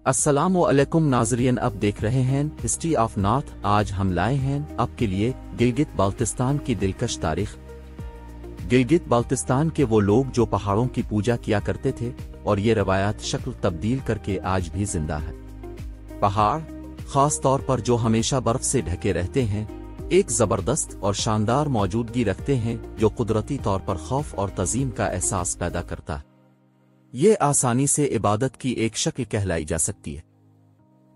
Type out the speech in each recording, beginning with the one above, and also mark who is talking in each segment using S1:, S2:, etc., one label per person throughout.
S1: السلام علیکم ناظرین، اب دیکھ رہے ہیں ہسٹری آف نارتھ۔ آج ہم لائے ہیں آپ کے لیے گلگت بالتستان کی دلکش تاریخ۔ گلگت بالتستان کے وہ لوگ جو پہاڑوں کی پوجا کیا کرتے تھے، اور یہ روایات شکل تبدیل کر کے آج بھی زندہ ہے۔ پہاڑ، خاص طور پر جو ہمیشہ برف سے ڈھکے رہتے ہیں، ایک زبردست اور شاندار موجودگی رکھتے ہیں جو قدرتی طور پر خوف اور تعظیم کا احساس پیدا کرتا ہے۔ یہ آسانی سے عبادت کی ایک شکل کہلائی جا سکتی ہے۔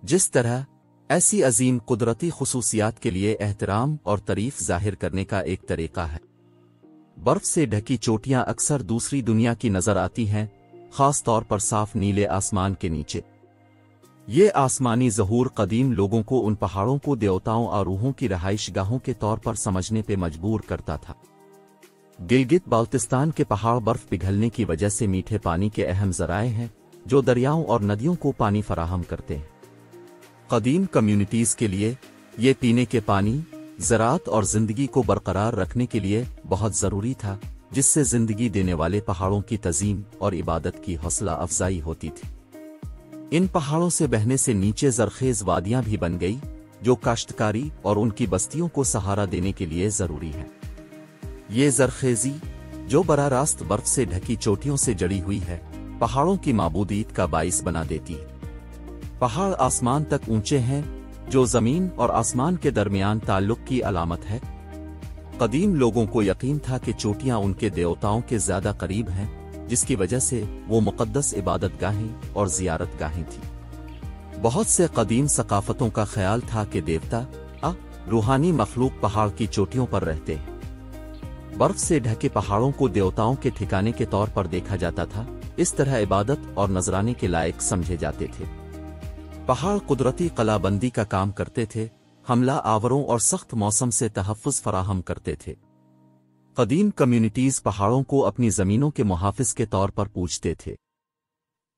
S1: جس طرح ایسی عظیم قدرتی خصوصیات کے لیے احترام اور تعریف ظاہر کرنے کا ایک طریقہ ہے۔ برف سے ڈھکی چوٹیاں اکثر دوسری دنیا کی نظر آتی ہیں، خاص طور پر صاف نیلے آسمان کے نیچے۔ یہ آسمانی ظہور قدیم لوگوں کو ان پہاڑوں کو دیوتاؤں اور روحوں کی رہائش گاہوں کے طور پر سمجھنے پہ مجبور کرتا تھا۔ گلگت بالتستان کے پہاڑ برف پگھلنے کی وجہ سے میٹھے پانی کے اہم ذرائع ہیں جو دریاؤں اور ندیوں کو پانی فراہم کرتے ہیں۔ قدیم کمیونٹیز کے لیے یہ پینے کے پانی، زراعت اور زندگی کو برقرار رکھنے کے لیے بہت ضروری تھا، جس سے زندگی دینے والے پہاڑوں کی تعظیم اور عبادت کی حوصلہ افزائی ہوتی تھی۔ ان پہاڑوں سے بہنے سے نیچے زرخیز وادیاں بھی بن گئی جو کاشتکاری اور ان کی بستیوں کو سہارا دینے کے لیے ضروری ہے۔ یہ زرخیزی، جو براہ راست برف سے ڈھکی چوٹیوں سے جڑی ہوئی ہے، پہاڑوں کی معبودیت کا باعث بنا دیتی ہے۔ پہاڑ آسمان تک اونچے ہیں، جو زمین اور آسمان کے درمیان تعلق کی علامت ہے۔ قدیم لوگوں کو یقین تھا کہ چوٹیاں ان کے دیوتاؤں کے زیادہ قریب ہیں، جس کی وجہ سے وہ مقدس عبادت گاہیں اور زیارت گاہیں تھیں۔ بہت سے قدیم ثقافتوں کا خیال تھا کہ دیوتا، روحانی مخلوق پہاڑ کی چوٹیوں پر رہتے ہیں۔ برف سے ڈھکے پہاڑوں کو دیوتاؤں کے ٹھکانے کے طور پر دیکھا جاتا تھا، اس طرح عبادت اور نذرانے کے لائق سمجھے جاتے تھے۔ پہاڑ قدرتی قلعہ بندی کا کام کرتے تھے، حملہ آوروں اور سخت موسم سے تحفظ فراہم کرتے تھے۔ قدیم کمیونٹیز پہاڑوں کو اپنی زمینوں کے محافظ کے طور پر پوجتے تھے۔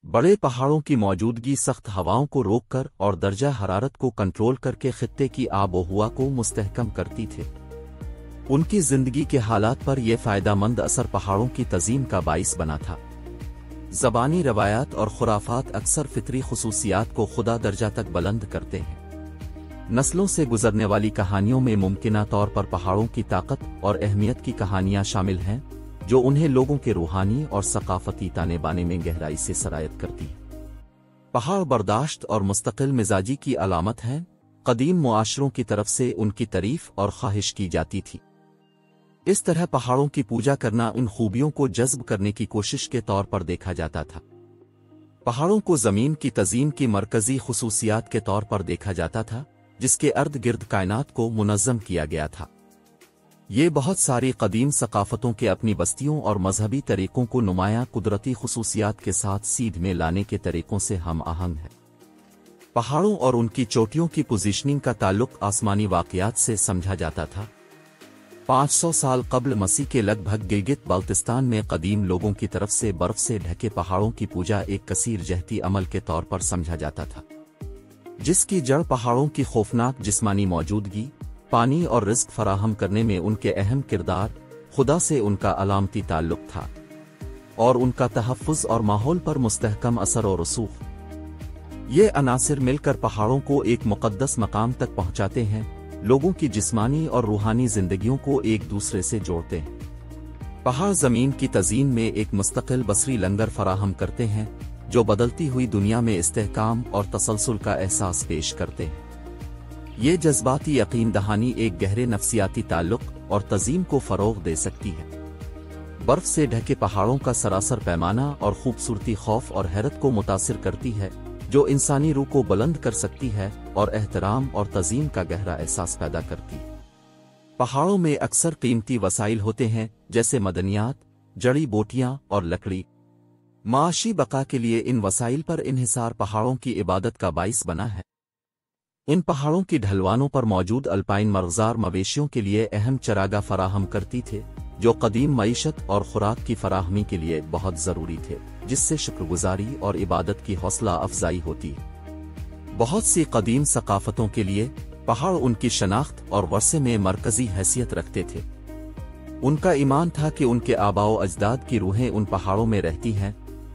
S1: بڑے پہاڑوں کی موجودگی سخت ہواؤں کو روک کر اور درجہ حرارت کو کنٹرول کر کے خطے کی آب و ہوا کو مستحکم کرتی تھے۔ ان کی زندگی کے حالات پر یہ فائدہ مند اثر پہاڑوں کی تعظیم کا باعث بنا تھا۔ زبانی روایات اور خرافات اکثر فطری خصوصیات کو خدا درجہ تک بلند کرتے ہیں۔ نسلوں سے گزرنے والی کہانیوں میں ممکنہ طور پر پہاڑوں کی طاقت اور اہمیت کی کہانیاں شامل ہیں، جو انہیں لوگوں کے روحانی اور ثقافتی تانے بانے میں گہرائی سے سرایت کرتی ہیں۔ پہاڑ برداشت اور مستقل مزاجی کی علامت ہیں۔ قدیم معاشروں کی طرف سے ان کی تعریف اور خواہش کی جاتی تھی۔ اس طرح پہاڑوں کی پوجا کرنا ان خوبیوں کو جذب کرنے کی کوشش کے طور پر دیکھا جاتا تھا۔ پہاڑوں کو زمین کی تعظیم کی مرکزی خصوصیات کے طور پر دیکھا جاتا تھا، جس کے ارد گرد کائنات کو منظم کیا گیا تھا۔ یہ بہت ساری قدیم ثقافتوں کے اپنی بستیوں اور مذہبی طریقوں کو نمایاں قدرتی خصوصیات کے ساتھ سیدھ میں لانے کے طریقوں سے ہم آہنگ ہے۔ پہاڑوں اور ان کی چوٹیوں کی پوزیشننگ کا تعلق آسمانی واقعات سے سمجھا جاتا تھا۔ 500 سال قبل مسیح کے لگ بھگ گلگت بالتستان میں قدیم لوگوں کی طرف سے برف سے ڈھکے پہاڑوں کی پوجا ایک کثیر جہتی عمل کے طور پر سمجھا جاتا تھا، جس کی جڑ پہاڑوں کی خوفناک جسمانی موجودگی، پانی اور رزق فراہم کرنے میں ان کے اہم کردار، خدا سے ان کا علامتی تعلق تھا، اور ان کا تحفظ اور ماحول پر مستحکم اثر و رسوخ۔ یہ عناصر مل کر پہاڑوں کو ایک مقدس مقام تک پہنچاتے ہیں، لوگوں کی جسمانی اور روحانی زندگیوں کو ایک دوسرے سے جوڑتے ہیں۔ پہاڑ زمین کی تعظیم میں ایک مستقل بصری لنگر فراہم کرتے ہیں، جو بدلتی ہوئی دنیا میں استحکام اور تسلسل کا احساس پیش کرتے ہیں۔ یہ جذباتی یقین دہانی ایک گہرے نفسیاتی تعلق اور تعظیم کو فروغ دے سکتی ہے۔ برف سے ڈھکے پہاڑوں کا سراسر پیمانہ اور خوبصورتی خوف اور حیرت کو متاثر کرتی ہے، جو انسانی روح کو بلند کر سکتی ہے اور احترام اور تعظیم کا گہرا احساس پیدا کرتی ہے۔ پہاڑوں میں اکثر قیمتی وسائل ہوتے ہیں، جیسے معدنیات، جڑی بوٹیاں اور لکڑی۔ معاشی بقا کے لیے ان وسائل پر انحصار پہاڑوں کی عبادت کا باعث بنا ہے۔ ان پہاڑوں کی ڈھلوانوں پر موجود الپائن مرغزار مویشیوں کے لیے اہم چراگاہ فراہم کرتی تھے، جو قدیم معیشت اور خوراک کی فراہمی کے لیے بہت ضروری تھے، جس سے شکر گزاری اور عبادت کی حوصلہ افزائی ہوتی ہے۔ بہت سی قدیم ثقافتوں کے لیے پہاڑ ان کی شناخت اور ورثے میں مرکزی حیثیت رکھتے تھے۔ ان کا ایمان تھا کہ ان کے آباء و اجداد کی روحیں ان پہاڑوں میں رہتی ہیں،